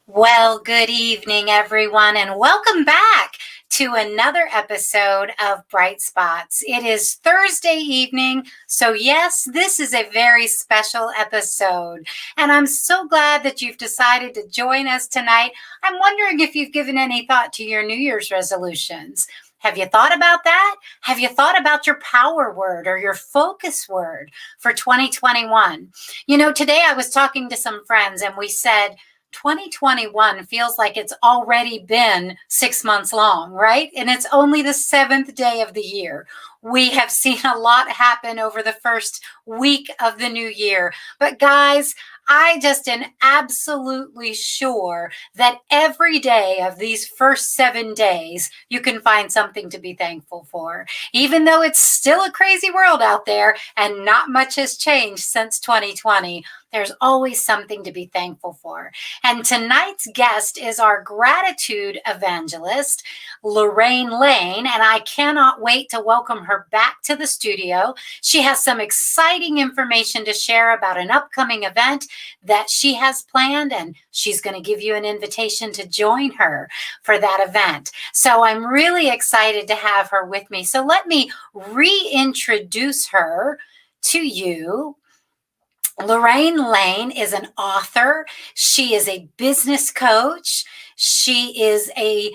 Well, good evening, everyone, and welcome back to another episode of Bright Spots. It is Thursday evening, so yes, this is a very special episode, and I'm so glad that you've decided to join us tonight. I'm wondering if you've given any thought to your New Year's resolutions. Have you thought about that? Have you thought about your power word or your focus word for 2021? Today I was talking to some friends and we said, 2021 feels like it's already been 6 months long, right? And it's only the 7th day of the year. We have seen a lot happen over the first week of the new year. But guys, I just am absolutely sure that every day of these first 7 days, you can find something to be thankful for. Even though it's still a crazy world out there and not much has changed since 2020, there's always something to be thankful for. And tonight's guest is our Gratitude Evangelist, Lorraine Lane, and I cannot wait to welcome her back to the studio. She has some exciting information to share about an upcoming event that she has planned, and she's going to give you an invitation to join her for that event. So I'm really excited to have her with me. So let me reintroduce her to you. Lorraine Lane is an author. She is a business coach. She is a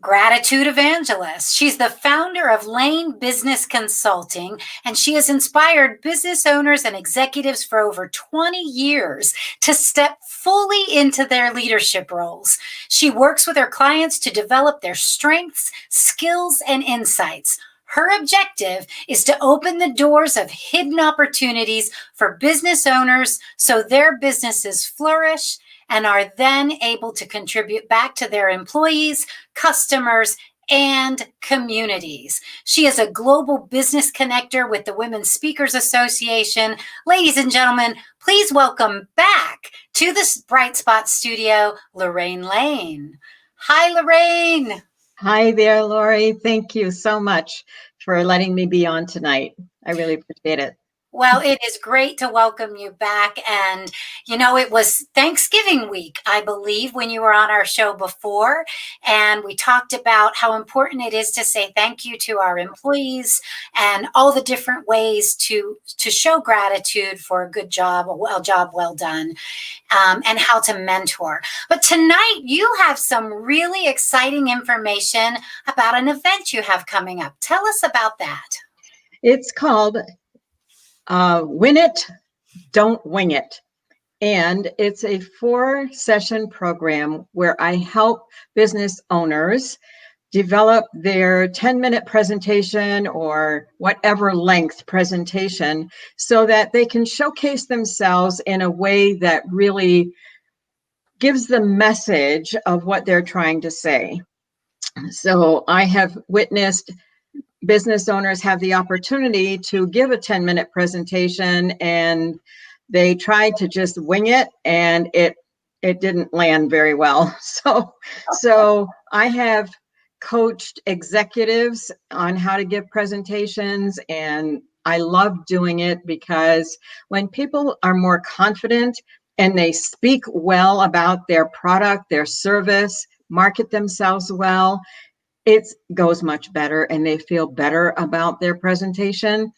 Gratitude Evangelist. She's the founder of Lane Business Consulting, and she has inspired business owners and executives for over 20 years to step fully into their leadership roles. She works with her clients to develop their strengths, skills, and insights. Her objective is to open the doors of hidden opportunities for business owners so their businesses flourish and are then able to contribute back to their employees, customers, and communities. She is a global business connector with the Women Speakers Association. Ladies and gentlemen, please welcome back to the Bright Spot studio, Lorraine Lane. Hi, Lorraine. Hi there, Lori. Thank you so much for letting me be on tonight. I really appreciate it. Well, it is great to welcome you back. And, it was Thanksgiving week, I believe, when you were on our show before. And we talked about how important it is to say thank you to our employees and all the different ways to show gratitude for a good job, well done, and how to mentor. But tonight, you have some really exciting information about an event you have coming up. Tell us about that. It's called Win It, Don't Wing It. And it's a 4-session program where I help business owners develop their 10-minute presentation or whatever length presentation so that they can showcase themselves in a way that really gives the message of what they're trying to say. So I have witnessed business owners have the opportunity to give a 10-minute presentation and they tried to just wing it and it didn't land very well. So I have coached executives on how to give presentations, and I love doing it because when people are more confident and they speak well about their product, their service, market themselves well, it goes much better and they feel better about their presentation.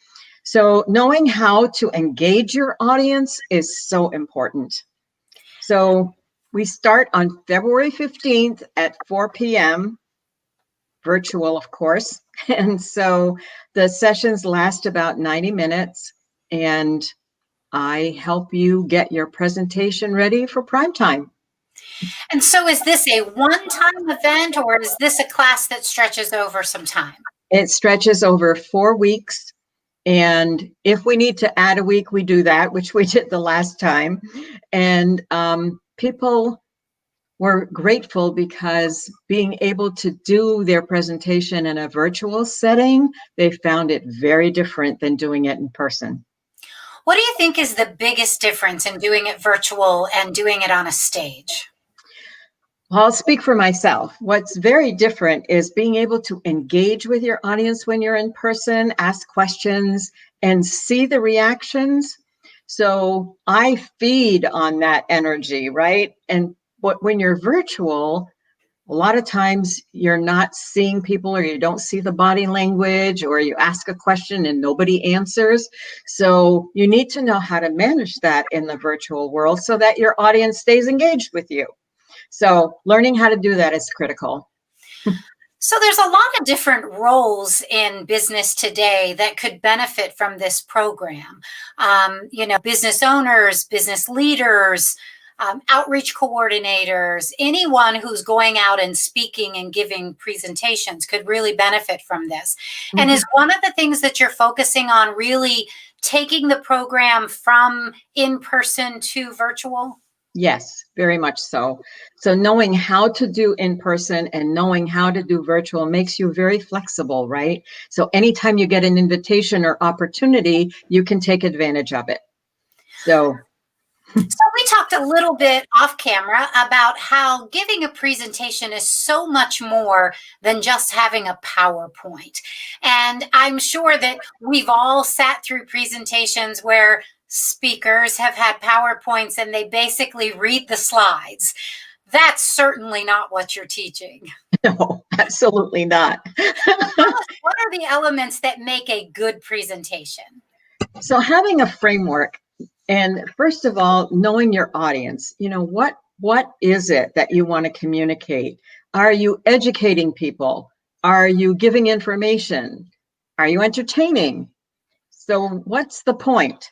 So knowing how to engage your audience is so important. So we start on February 15th at 4 p.m., virtual, of course. And so the sessions last about 90 minutes, and I help you get your presentation ready for prime time. And so is this a one-time event or is this a class that stretches over some time? It stretches over 4 weeks. And if we need to add a week, we do that, which we did the last time. And people were grateful because being able to do their presentation in a virtual setting, they found it very different than doing it in person. What do you think is the biggest difference in doing it virtual and doing it on a stage? I'll speak for myself. What's very different is being able to engage with your audience when you're in person, ask questions, and see the reactions. So I feed on that energy, right? And when you're virtual, a lot of times you're not seeing people, or you don't see the body language, or you ask a question and nobody answers. So you need to know how to manage that in the virtual world so that your audience stays engaged with you. So learning how to do that is critical. So there's a lot of different roles in business today that could benefit from this program. Business owners, business leaders, outreach coordinators, anyone who's going out and speaking and giving presentations could really benefit from this. Mm-hmm. And is one of the things that you're focusing on really taking the program from in-person to virtual? Yes, very much so. So knowing how to do in person and knowing how to do virtual makes you very flexible, right? So anytime you get an invitation or opportunity, you can take advantage of it. So we talked a little bit off camera about how giving a presentation is so much more than just having a PowerPoint. And I'm sure that we've all sat through presentations where speakers have had PowerPoints and they basically read the slides. That's certainly not what you're teaching. No, absolutely not. What are the elements that make a good presentation? So having a framework, and first of all, knowing your audience, what is it that you want to communicate? Are you educating people? Are you giving information? Are you entertaining? So what's the point,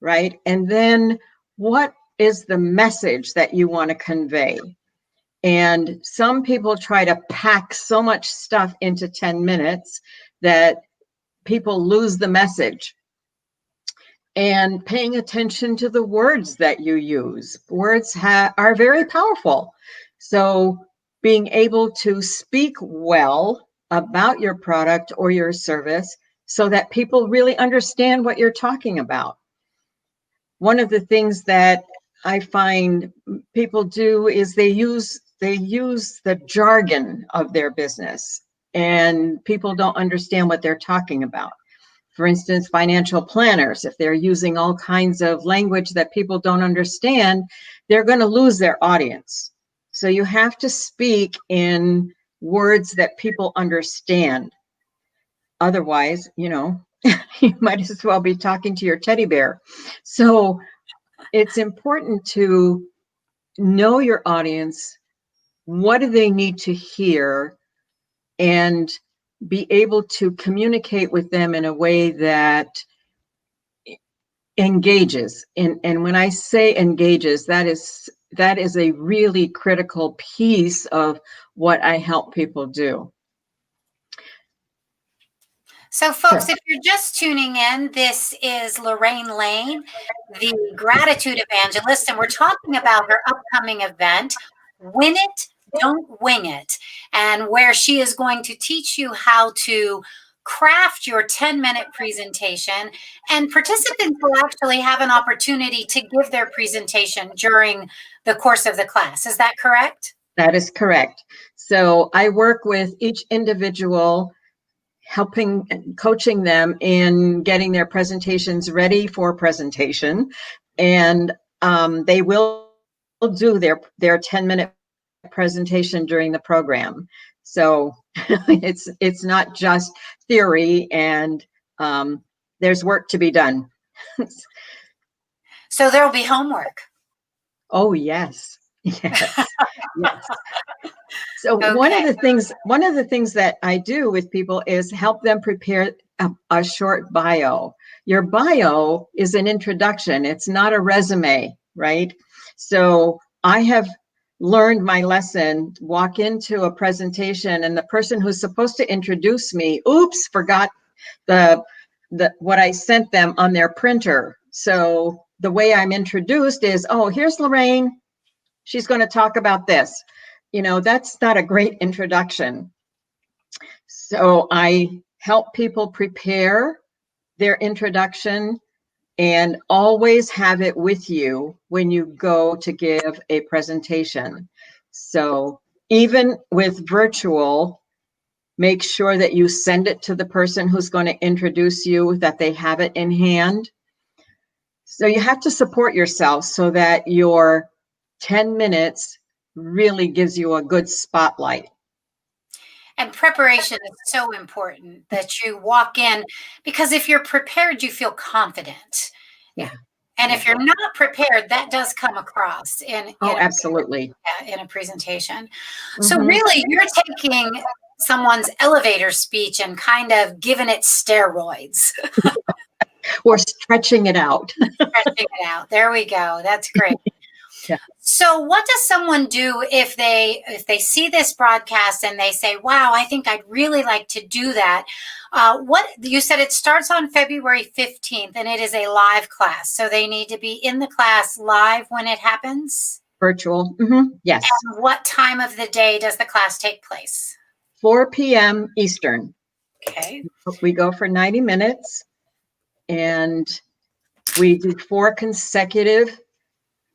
right? And then what is the message that you want to convey? And some people try to pack so much stuff into 10 minutes that people lose the message. And paying attention to the words that you use. Words are very powerful. So being able to speak well about your product or your service so that people really understand what you're talking about. One of the things that I find people do is they use the jargon of their business, and people don't understand what they're talking about. For instance, financial planners, if they're using all kinds of language that people don't understand, they're going to lose their audience. So you have to speak in words that people understand. Otherwise, you might as well be talking to your teddy bear. So it's important to know your audience. What do they need to hear? And be able to communicate with them in a way that engages. And when I say engages, that is a really critical piece of what I help people do. So folks, if you're just tuning in, this is Lorraine Lane, the Gratitude Evangelist, and we're talking about her upcoming event, Win It, Don't Wing It, and where she is going to teach you how to craft your 10-minute presentation, and participants will actually have an opportunity to give their presentation during the course of the class. Is that correct? That is correct. So I work with each individual, helping and coaching them in getting their presentations ready for presentation, and they will do their 10-minute presentation during the program. So it's not just theory, and there's work to be done. So there'll be homework. Oh yes, yes, yes. So okay. One of the things that I do with people is help them prepare a short bio. Your bio is an introduction. It's not a resume, right? So I have learned my lesson, walk into a presentation and the person who's supposed to introduce me, oops, forgot what I sent them on their printer. So the way I'm introduced is, oh, here's Lorraine. She's going to talk about this. That's not a great introduction. So I help people prepare their introduction and always have it with you when you go to give a presentation. So even with virtual, make sure that you send it to the person who's going to introduce you, that they have it in hand. So you have to support yourself so that your 10 minutes really gives you a good spotlight. And preparation is so important that you walk in, because if you're prepared, you feel confident. Yeah. And if you're not prepared, that does come across in Absolutely. in a presentation. So really, you're taking someone's elevator speech and kind of giving it steroids. Or stretching it out. Stretching it out. There we go. That's great. Yeah. So what does someone do if they see this broadcast and they say, wow, I think I'd really like to do that? What you said, it starts on February 15th and it is a live class. So they need to be in the class live when it happens? Virtual. Yes. And what time of the day does the class take place? 4 p.m. Eastern. Okay. We go for 90 minutes and we do 4 consecutive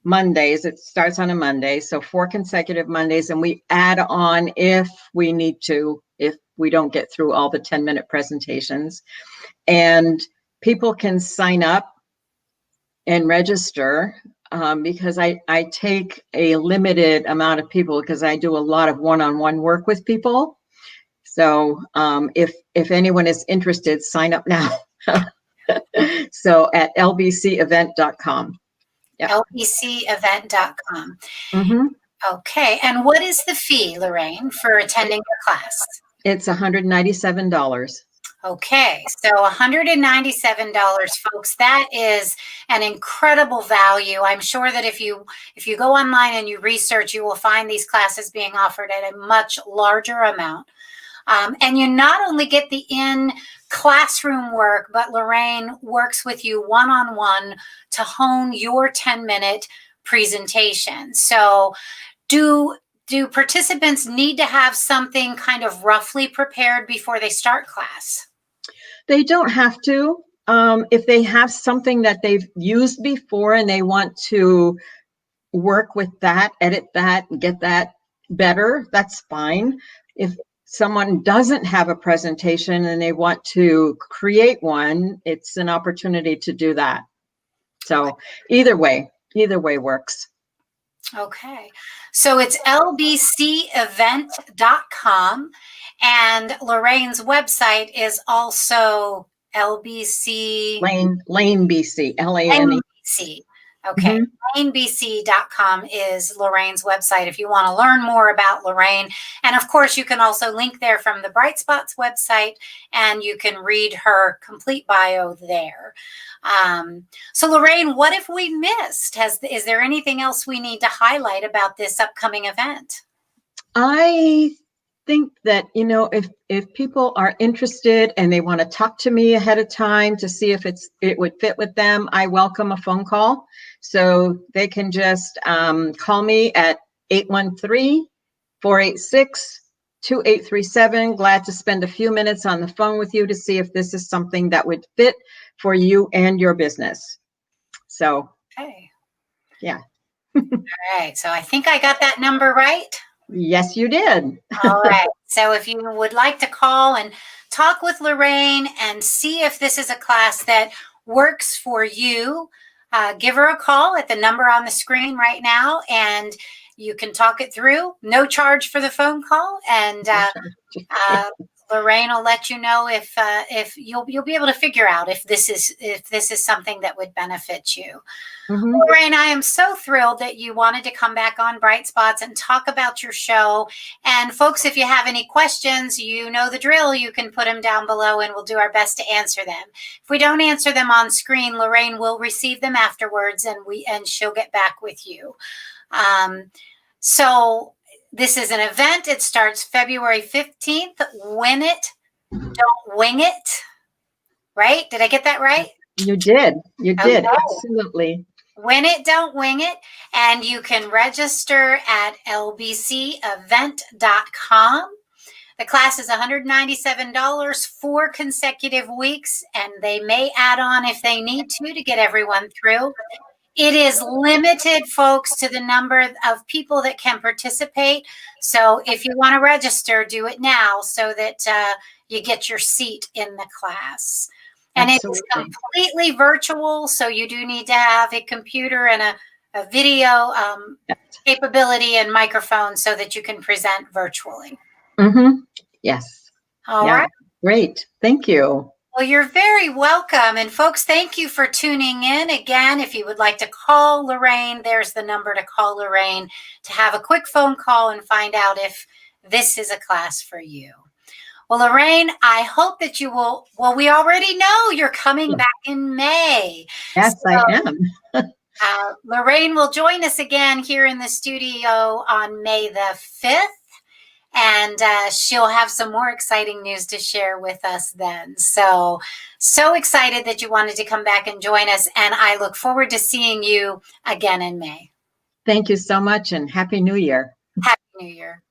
Mondays. It starts on a Monday. So 4 consecutive Mondays, and we add on if we need to, if we don't get through all the 10-minute presentations. And people can sign up and register because I take a limited amount of people because I do a lot of one-on-one work with people. So if anyone is interested, sign up now. So at lbcevent.com. Yep. lbcevent.com. Mm-hmm. Okay. And what is the fee, Lorraine, for attending your class? It's $197. Okay, so $197, folks. That is an incredible value. I'm sure that if you go online and you research, you will find these classes being offered at a much larger amount. And you not only get the in-classroom work, but Lorraine works with you one-on-one to hone your 10-minute presentation. So do participants need to have something kind of roughly prepared before they start class? They don't have to. If they have something that they've used before and they want to work with that, edit that, get that better, that's fine. If someone doesn't have a presentation and they want to create one, it's an opportunity to do that. So either way works. Okay, so it's lbcevent.com, and Lorraine's website is also LBC Lane BC, LANE. BC. Okay, lanebc.com is Lorraine's website if you want to learn more about Lorraine. And of course, you can also link there from the Bright Spots website, and you can read her complete bio there. So Lorraine, what have we missed? Is there anything else we need to highlight about this upcoming event? I think that, if people are interested and they want to talk to me ahead of time to see if it would fit with them, I welcome a phone call. So they can just call me at 813-486-2837. Glad to spend a few minutes on the phone with you to see if this is something that would fit for you and your business. So, okay. Yeah. All right. So I think I got that number right. Yes, you did. All right. So if you would like to call and talk with Lorraine and see if this is a class that works for you, give her a call at the number on the screen right now, and you can talk it through. No charge for the phone call, and Lorraine will let you know if you'll be able to figure out if this is something that would benefit you. Lorraine, I am so thrilled that you wanted to come back on Bright Spots and talk about your show. And folks, if you have any questions, you know the drill. You can put them down below and we'll do our best to answer them. If we don't answer them on screen, Lorraine will receive them afterwards and she'll get back with you. So this is an event. It starts February 15th. Win it, don't wing it. Right? Did I get that right? You did. You did. Okay. Absolutely. Win it, don't wing it. And you can register at lbcevent.com. The class is $197, 4 consecutive weeks, and they may add on if they need to get everyone through. It is limited, folks, to the number of people that can participate. So if you want to register, do it now so that you get your seat in the class. And Absolutely. It's completely virtual, so you do need to have a computer and video capability and microphone so that you can present virtually. Yes. All right. Great. Thank you. Well, you're very welcome. And folks, thank you for tuning in. Again, if you would like to call Lorraine, there's the number to call Lorraine to have a quick phone call and find out if this is a class for you. Well, Lorraine, I hope that you will, well, we already know you're coming back in May. Yes, so, I am. Lorraine will join us again here in the studio on May the 5th. And she'll have some more exciting news to share with us then. So excited that you wanted to come back and join us. And I look forward to seeing you again in May. Thank you so much and Happy New Year. Happy New Year.